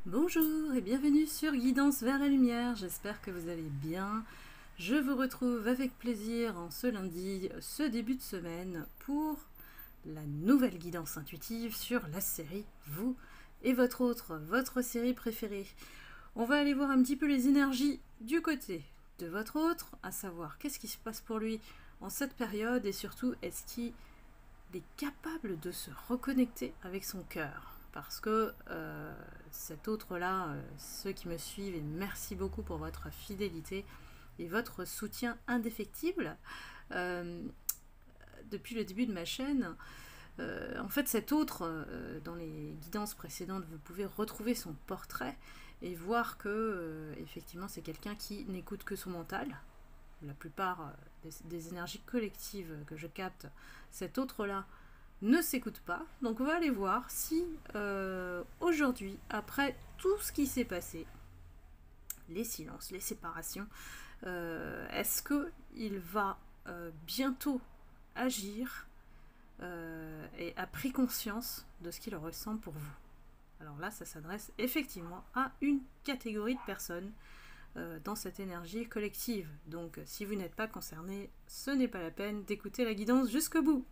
Bonjour et bienvenue sur Guidance vers la lumière, j'espère que vous allez bien. Je vous retrouve avec plaisir en ce lundi, ce début de semaine, pour la nouvelle guidance intuitive sur la série Vous et votre série préférée. On va aller voir un petit peu les énergies du côté de votre autre, à savoir qu'est-ce qui se passe pour lui en cette période et surtout est-ce qu'il est capable de se reconnecter avec son cœur. Parce que cet autre-là, ceux qui me suivent, et merci beaucoup pour votre fidélité et votre soutien indéfectible depuis le début de ma chaîne. En fait, cet autre, dans les guidances précédentes, vous pouvez retrouver son portrait et voir que, effectivement, c'est quelqu'un qui n'écoute que son mental. La plupart des énergies collectives que je capte, cet autre-là ne s'écoute pas. Donc on va aller voir si aujourd'hui, après tout ce qui s'est passé, les silences, les séparations, est-ce qu'il va bientôt agir et a pris conscience de ce qu'il ressent pour vous. Alors là, ça s'adresse effectivement à une catégorie de personnes dans cette énergie collective. Donc si vous n'êtes pas concerné, ce n'est pas la peine d'écouter la guidance jusqu'au bout.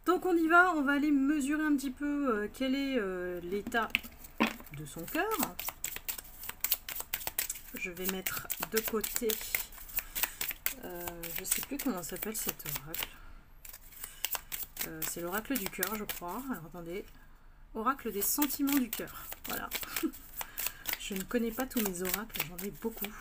Donc on y va, on va aller mesurer un petit peu quel est l'état de son cœur. Je vais mettre de côté, je ne sais plus comment s'appelle cet oracle. C'est l'oracle du cœur, je crois. Alors attendez, oracle des sentiments du cœur. Voilà. Je ne connais pas tous mes oracles, j'en ai beaucoup.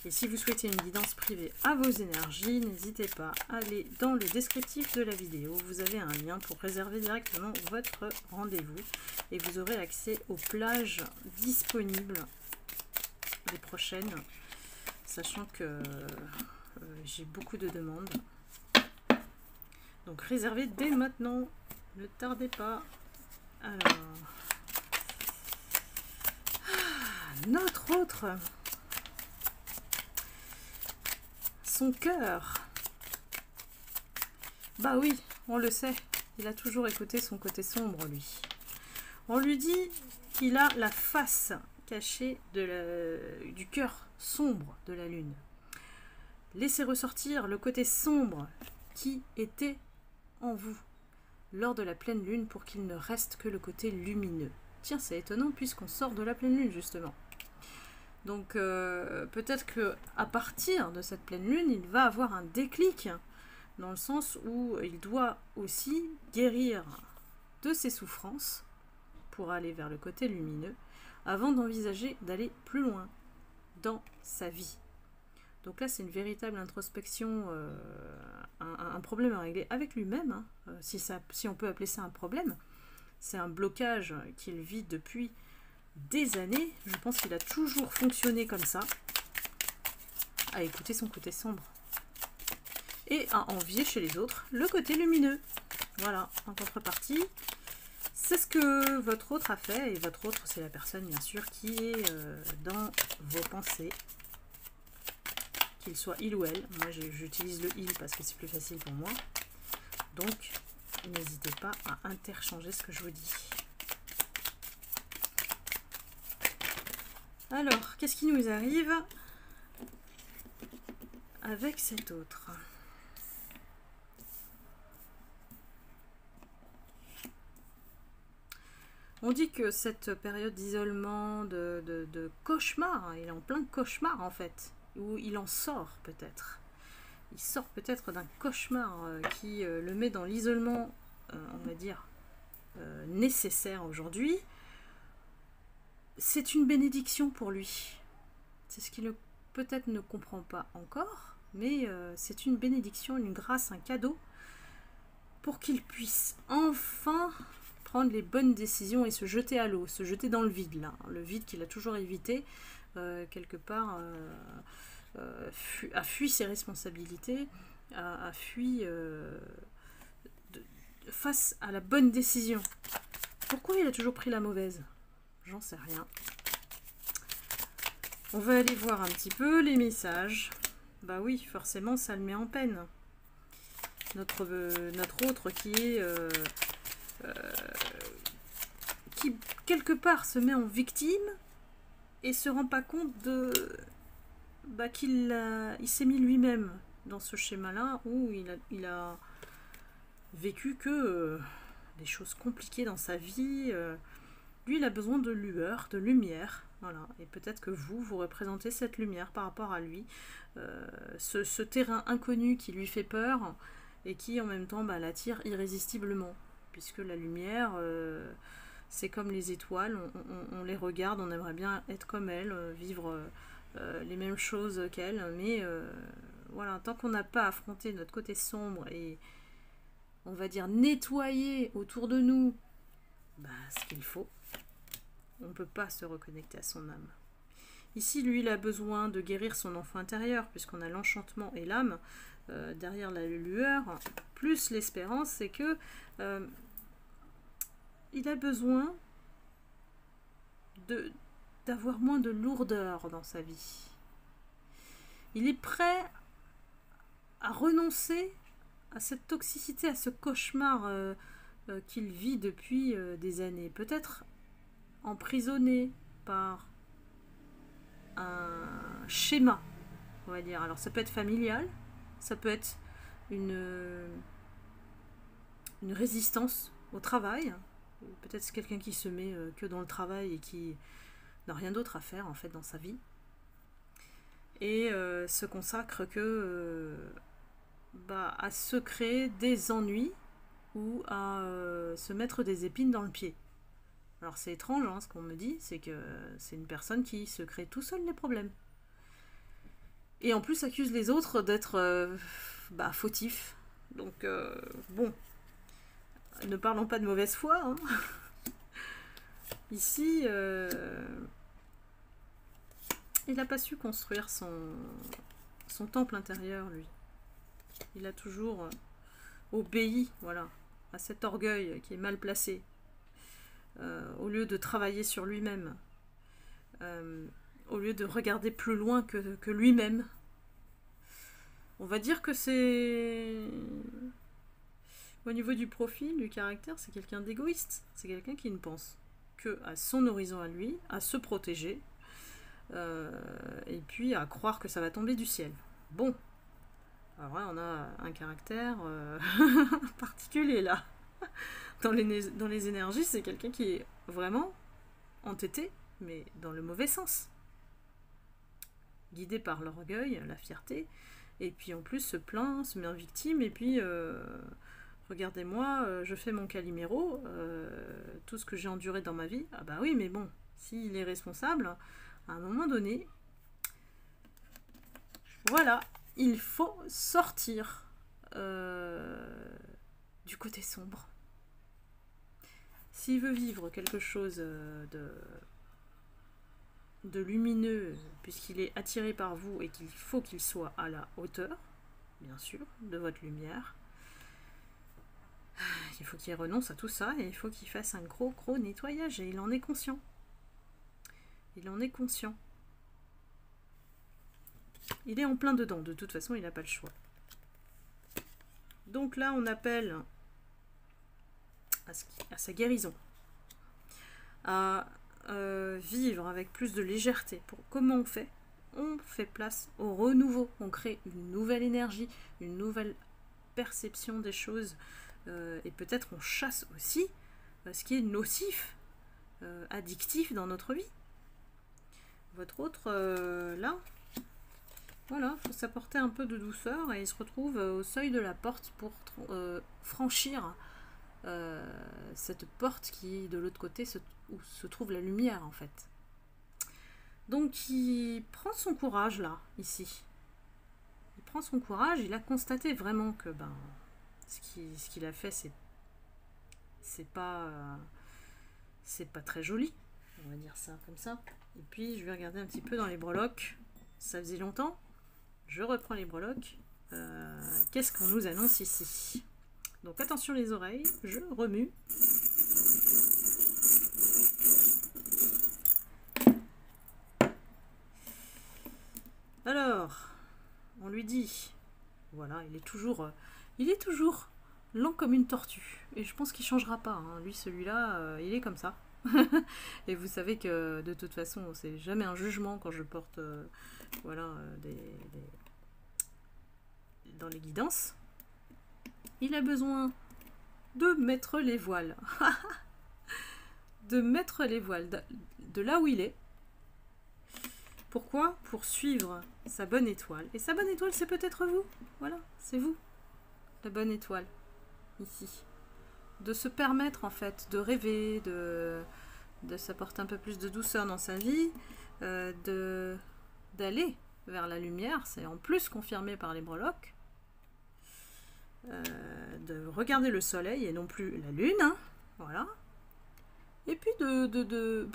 Et si vous souhaitez une guidance privée à vos énergies, n'hésitez pas à aller dans le descriptif de la vidéo. Vous avez un lien pour réserver directement votre rendez-vous. Et vous aurez accès aux plages disponibles, les prochaines. Sachant que j'ai beaucoup de demandes. Donc réservez dès maintenant. Ne tardez pas. Alors, notre autre... Son cœur. Bah oui, on le sait. Il a toujours écouté son côté sombre, lui. On lui dit qu'il a la face cachée du cœur sombre de la lune. Laissez ressortir le côté sombre qui était en vous lors de la pleine lune pour qu'il ne reste que le côté lumineux. Tiens, c'est étonnant puisqu'on sort de la pleine lune, justement. Donc peut-être qu'à partir de cette pleine lune, il va avoir un déclic, dans le sens où il doit aussi guérir de ses souffrances pour aller vers le côté lumineux, avant d'envisager d'aller plus loin dans sa vie. Donc là, c'est une véritable introspection, un problème à régler avec lui-même, hein, si on peut appeler ça un problème. C'est un blocage qu'il vit depuis des années. Je pense qu'il a toujours fonctionné comme ça, à écouter son côté sombre et à envier chez les autres le côté lumineux. Voilà, en contrepartie, c'est ce que votre autre a fait, et votre autre, c'est la personne bien sûr qui est dans vos pensées, qu'il soit il ou elle. Moi j'utilise le il parce que c'est plus facile pour moi, donc n'hésitez pas à interchanger ce que je vous dis. Alors, qu'est-ce qui nous arrive avec cet autre? On dit que cette période d'isolement, de cauchemar, il est en plein cauchemar en fait, ou il en sort peut-être. Il sort peut-être d'un cauchemar qui le met dans l'isolement, on va dire, nécessaire aujourd'hui. C'est une bénédiction pour lui. C'est ce qu'il peut-être ne comprend pas encore, mais c'est une bénédiction, une grâce, un cadeau pour qu'il puisse enfin prendre les bonnes décisions et se jeter à l'eau, se jeter dans le vide, là, le vide qu'il a toujours évité, quelque part, a fui ses responsabilités, a fui face à la bonne décision. Pourquoi il a toujours pris la mauvaise? J'en sais rien. On va aller voir un petit peu les messages. Bah oui, forcément, ça le met en peine. Notre autre qui est qui quelque part se met en victime et se rend pas compte de qu'il il s'est mis lui-même dans ce schéma-là où il a vécu que des choses compliquées dans sa vie. Lui, il a besoin de lueur, de lumière. Voilà. Et peut-être que vous représentez cette lumière par rapport à lui. Ce terrain inconnu qui lui fait peur et qui en même temps l'attire irrésistiblement. Puisque la lumière, c'est comme les étoiles, on les regarde, on aimerait bien être comme elles, vivre les mêmes choses qu'elles, mais voilà, tant qu'on n'a pas affronté notre côté sombre et on va dire nettoyer autour de nous ce qu'il faut, on ne peut pas se reconnecter à son âme. Ici, lui, il a besoin de guérir son enfant intérieur, puisqu'on a l'enchantement et l'âme derrière la lueur, plus l'espérance, c'est que il a besoin d'avoir moins de lourdeur dans sa vie. Il est prêt à renoncer à cette toxicité, à ce cauchemar qu'il vit depuis des années. Peut-être emprisonné par un schéma, on va dire. Alors ça peut être familial, ça peut être une résistance au travail. Peut-être c'est quelqu'un qui se met que dans le travail et qui n'a rien d'autre à faire en fait dans sa vie. Et se consacre que à se créer des ennuis ou à se mettre des épines dans le pied. Alors c'est étrange ce qu'on me dit, c'est que c'est une personne qui se crée tout seul les problèmes. Et en plus accuse les autres d'être fautifs. Donc bon, ne parlons pas de mauvaise foi. Hein. Ici, il n'a pas su construire son temple intérieur, lui. Il a toujours obéi, voilà, à cet orgueil qui est mal placé, au lieu de travailler sur lui-même, au lieu de regarder plus loin que lui-même. On va dire que c'est... Au niveau du profil, du caractère, c'est quelqu'un d'égoïste. C'est quelqu'un qui ne pense que à son horizon à lui, à se protéger, et puis à croire que ça va tomber du ciel. Bon. Alors là, on a un caractère particulier là. Dans les énergies, c'est quelqu'un qui est vraiment entêté, mais dans le mauvais sens. Guidé par l'orgueil, la fierté, et puis en plus se plaint, se met en victime, et puis regardez-moi, je fais mon Calimero, tout ce que j'ai enduré dans ma vie, ah bah oui, mais bon, s'il est responsable, à un moment donné, voilà, il faut sortir du côté sombre. S'il veut vivre quelque chose de lumineux, puisqu'il est attiré par vous et qu'il faut qu'il soit à la hauteur, bien sûr, de votre lumière, il faut qu'il renonce à tout ça et il faut qu'il fasse un gros nettoyage et il en est conscient. Il en est conscient. Il est en plein dedans, de toute façon il n'a pas le choix. Donc là on appelle à sa guérison, à vivre avec plus de légèreté. Comment on fait? On fait place au renouveau, on crée une nouvelle énergie, une nouvelle perception des choses, et peut-être on chasse aussi ce qui est nocif, addictif dans notre vie. Votre autre, là, voilà, il faut s'apporter un peu de douceur et il se retrouve au seuil de la porte pour franchir cette porte qui est de l'autre côté, où se trouve la lumière en fait. Donc il prend son courage là, ici. Il prend son courage, il a constaté vraiment que ce qu'il a fait, c'est pas très joli, on va dire ça comme ça. Et puis je vais regarder un petit peu dans les breloques, ça faisait longtemps. Je reprends les breloques. Qu'est-ce qu'on nous annonce ici? Donc attention les oreilles, je remue. Alors, on lui dit, voilà, il est toujours lent comme une tortue. Et je pense qu'il changera pas, hein. Lui, celui-là, il est comme ça. Et vous savez que de toute façon, c'est jamais un jugement quand je porte voilà, dans les guidances. Il a besoin de mettre les voiles. De mettre les voiles de là où il est. Pourquoi? Pour suivre sa bonne étoile. Et sa bonne étoile, c'est peut-être vous. Voilà, c'est vous. La bonne étoile. Ici. De se permettre, en fait, de rêver, de s'apporter un peu plus de douceur dans sa vie, d'aller vers la lumière. C'est en plus confirmé par les breloques. De regarder le soleil et non plus la lune. Hein, voilà. Et puis de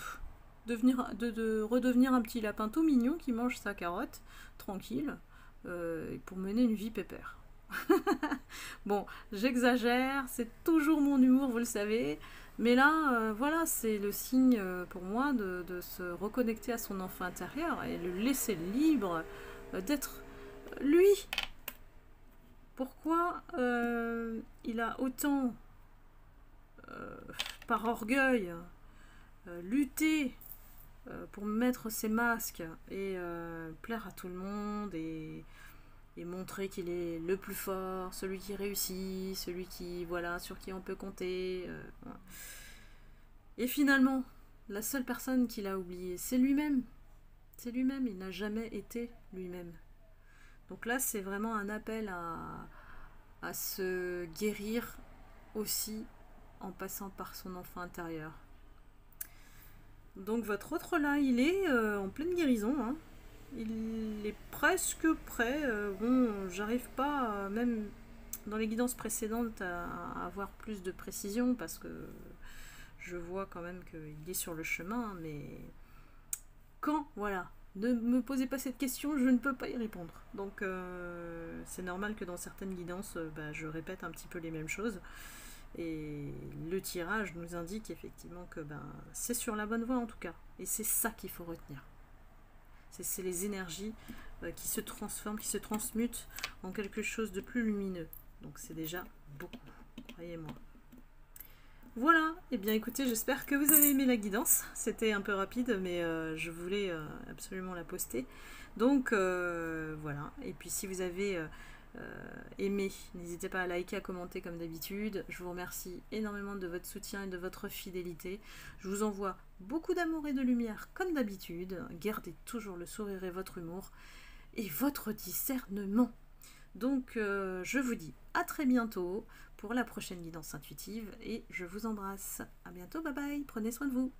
redevenir un petit lapin tout mignon qui mange sa carotte tranquille pour mener une vie pépère. Bon, j'exagère, c'est toujours mon humour, vous le savez, mais là, voilà, c'est le signe pour moi de se reconnecter à son enfant intérieur et le laisser libre d'être lui. Pourquoi il a autant, par orgueil, lutté pour mettre ses masques et plaire à tout le monde et montrer qu'il est le plus fort, celui qui réussit, celui qui, voilà, sur qui on peut compter. Voilà. Et finalement, la seule personne qu'il a oubliée, c'est lui-même. C'est lui-même, il n'a jamais été lui-même. Donc là, c'est vraiment un appel à se guérir aussi en passant par son enfant intérieur. Donc votre autre là, il est en pleine guérison, hein. Il est presque prêt. Bon, j'arrive pas, même dans les guidances précédentes, à avoir plus de précision parce que je vois quand même qu'il est sur le chemin. Mais quand, voilà, ne me posez pas cette question, je ne peux pas y répondre. Donc c'est normal que dans certaines guidances, je répète un petit peu les mêmes choses. Et le tirage nous indique effectivement que c'est sur la bonne voie en tout cas. Et c'est ça qu'il faut retenir. C'est les énergies qui se transforment, qui se transmutent en quelque chose de plus lumineux. Donc c'est déjà beaucoup, croyez-moi. Voilà, et bien écoutez, j'espère que vous avez aimé la guidance. C'était un peu rapide, mais je voulais absolument la poster. Donc voilà, et puis si vous avez aimé, n'hésitez pas à liker, à commenter comme d'habitude. Je vous remercie énormément de votre soutien et de votre fidélité. Je vous envoie beaucoup d'amour et de lumière comme d'habitude. Gardez toujours le sourire et votre humour et votre discernement. Donc je vous dis à très bientôt pour la prochaine guidance intuitive et je vous embrasse. À bientôt, bye bye, prenez soin de vous.